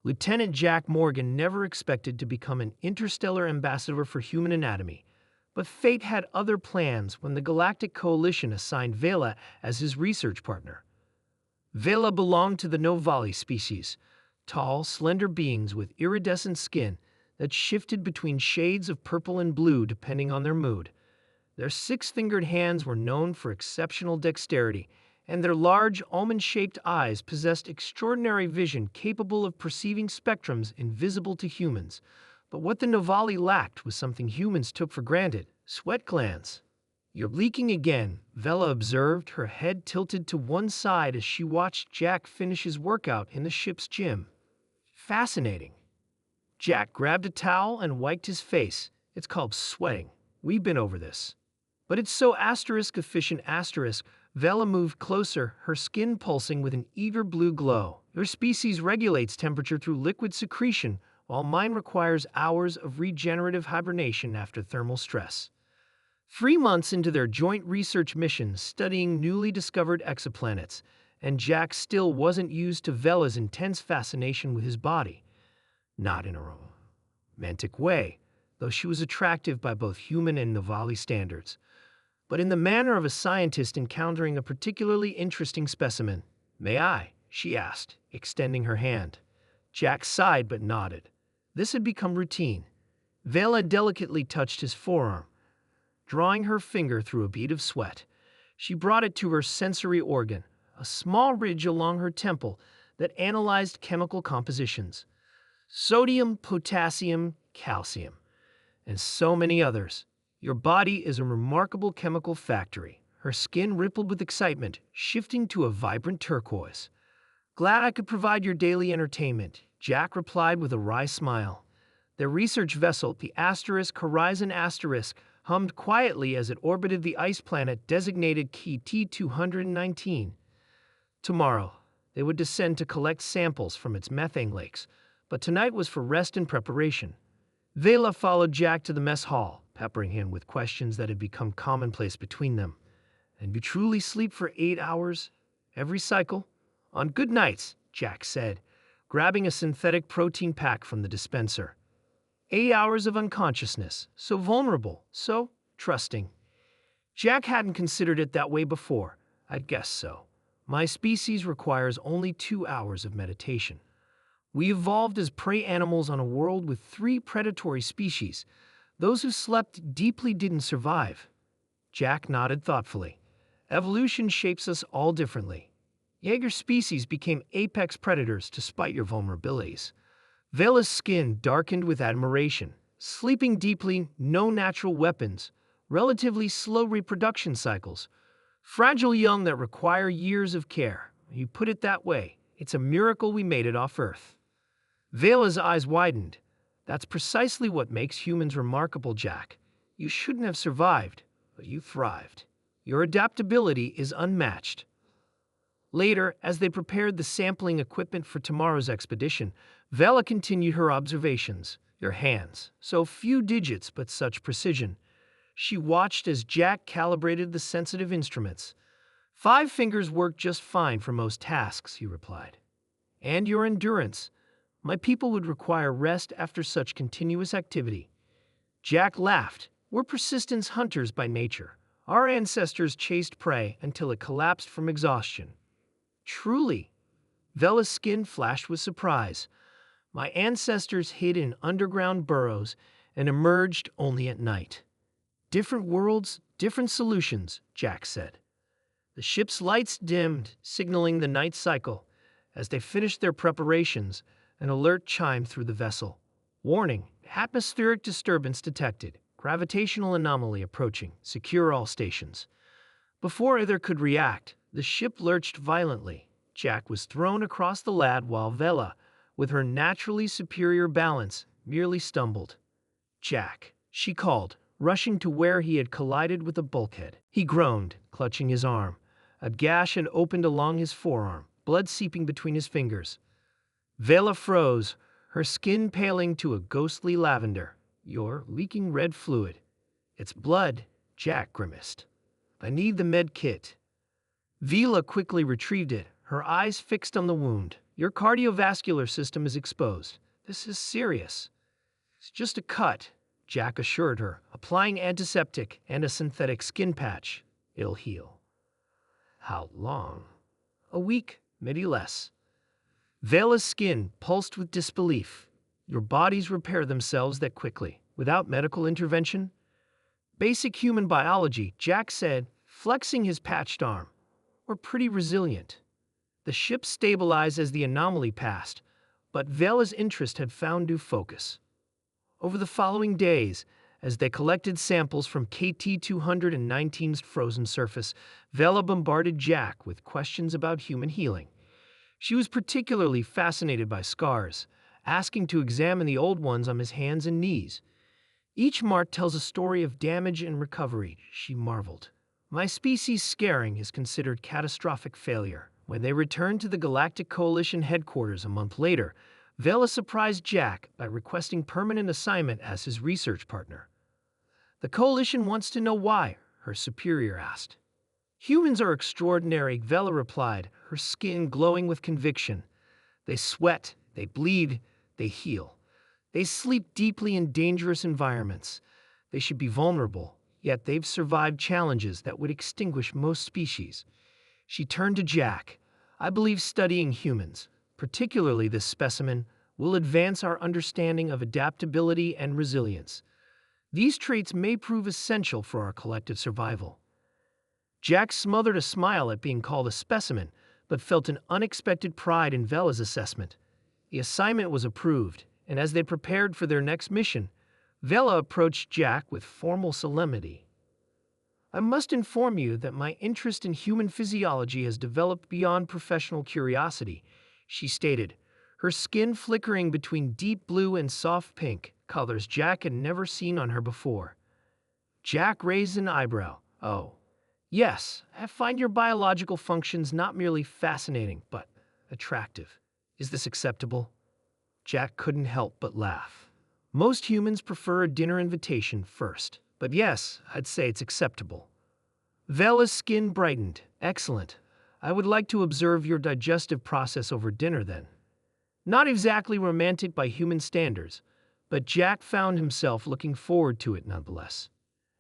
Lieutenant Jack Morgan never expected to become an interstellar ambassador for human anatomy, but fate had other plans when the Galactic Coalition assigned Vela as his research partner. Vela belonged to the Novali species, tall, slender beings with iridescent skin that shifted between shades of purple and blue depending on their mood. Their six-fingered hands were known for exceptional dexterity, and their large, almond-shaped eyes possessed extraordinary vision capable of perceiving spectrums invisible to humans. But what the Novali lacked was something humans took for granted: sweat glands. "You're leaking again," Vela observed, her head tilted to one side as she watched Jack finish his workout in the ship's gym. "Fascinating." Jack grabbed a towel and wiped his face. "It's called sweating. We've been over this." "But it's so efficient asterisk." Vela moved closer, her skin pulsing with an eager blue glow. "Your species regulates temperature through liquid secretion, while mine requires hours of regenerative hibernation after thermal stress." 3 months into their joint research mission studying newly discovered exoplanets, and Jack still wasn't used to Vela's intense fascination with his body. Not in a romantic way, though she was attractive by both human and Novali standards, but in the manner of a scientist encountering a particularly interesting specimen. "May I?" she asked, extending her hand. Jack sighed but nodded. This had become routine. Vela delicately touched his forearm, drawing her finger through a bead of sweat. She brought it to her sensory organ, a small ridge along her temple that analyzed chemical compositions. Sodium, potassium, calcium, and so many others. "Your body is a remarkable chemical factory." Her skin rippled with excitement, shifting to a vibrant turquoise. "Glad I could provide your daily entertainment," Jack replied with a wry smile. Their research vessel, the Horizon Asterisk, hummed quietly as it orbited the ice planet designated Key T-219. Tomorrow, they would descend to collect samples from its methane lakes, but tonight was for rest and preparation. Vela followed Jack to the mess hall, peppering him with questions that had become commonplace between them. "And you truly sleep for 8 hours every cycle?" "On good nights," Jack said, grabbing a synthetic protein pack from the dispenser. 8 hours of unconsciousness, so vulnerable, so trusting. Jack hadn't considered it that way before. "I'd guess so. My species requires only 2 hours of meditation. We evolved as prey animals on a world with 3 predatory species. Those who slept deeply didn't survive." Jack nodded thoughtfully. "Evolution shapes us all differently. Jaeger species became apex predators to spite your vulnerabilities." Vela's skin darkened with admiration. "Sleeping deeply, no natural weapons, relatively slow reproduction cycles, fragile young that require years of care. You put it that way, it's a miracle we made it off Earth." Vela's eyes widened. "That's precisely what makes humans remarkable, Jack. You shouldn't have survived, but you thrived. Your adaptability is unmatched." Later, as they prepared the sampling equipment for tomorrow's expedition, Vela continued her observations. "Your hands, so few digits but such precision." She watched as Jack calibrated the sensitive instruments. "5 fingers work just fine for most tasks," he replied. "And your endurance. My people would require rest after such continuous activity." Jack laughed. "We're persistence hunters by nature. Our ancestors chased prey until it collapsed from exhaustion." "Truly?" Vela's skin flashed with surprise. "My ancestors hid in underground burrows and emerged only at night." "Different worlds, different solutions," Jack said. The ship's lights dimmed, signaling the night cycle. As they finished their preparations, an alert chimed through the vessel. "Warning, atmospheric disturbance detected. Gravitational anomaly approaching. Secure all stations." Before either could react, the ship lurched violently. Jack was thrown across the lad while Vela, with her naturally superior balance, merely stumbled. "Jack," she called, rushing to where he had collided with a bulkhead. He groaned, clutching his arm. A gash had opened along his forearm, blood seeping between his fingers. Vela froze, her skin paling to a ghostly lavender. "You're leaking red fluid." "It's blood," Jack grimaced. "I need the med kit." Vela quickly retrieved it, her eyes fixed on the wound. Your cardiovascular system is exposed. This is serious. It's just a cut, Jack assured her, applying antiseptic and a synthetic skin patch. It'll heal. How long? A week, maybe less. Vela's skin pulsed with disbelief. Your bodies repair themselves that quickly, without medical intervention? Basic human biology, Jack said, flexing his patched arm. We're pretty resilient. The ship stabilized as the anomaly passed, but Vela's interest had found new focus. Over the following days, as they collected samples from KT-219's frozen surface, Vela bombarded Jack with questions about human healing. She was particularly fascinated by scars, asking to examine the old ones on his hands and knees. Each mark tells a story of damage and recovery, she marveled. My species' scarring is considered catastrophic failure. When they returned to the Galactic Coalition headquarters a month later, Vela surprised Jack by requesting permanent assignment as his research partner. The Coalition wants to know why, her superior asked. Humans are extraordinary, Vela replied, her skin glowing with conviction. They sweat, they bleed, they heal. They sleep deeply in dangerous environments. They should be vulnerable, yet they've survived challenges that would extinguish most species. She turned to Jack. I believe studying humans, particularly this specimen, will advance our understanding of adaptability and resilience. These traits may prove essential for our collective survival. Jack smothered a smile at being called a specimen, but felt an unexpected pride in Vela's assessment. The assignment was approved, and as they prepared for their next mission, Vela approached Jack with formal solemnity. I must inform you that my interest in human physiology has developed beyond professional curiosity, she stated, her skin flickering between deep blue and soft pink, colors Jack had never seen on her before. Jack raised an eyebrow. Oh, yes, I find your biological functions not merely fascinating, but attractive. Is this acceptable? Jack couldn't help but laugh. Most humans prefer a dinner invitation first. But yes, I'd say it's acceptable. Vela's skin brightened. Excellent. I would like to observe your digestive process over dinner then. Not exactly romantic by human standards, but Jack found himself looking forward to it nonetheless.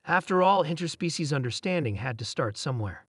After all, interspecies understanding had to start somewhere.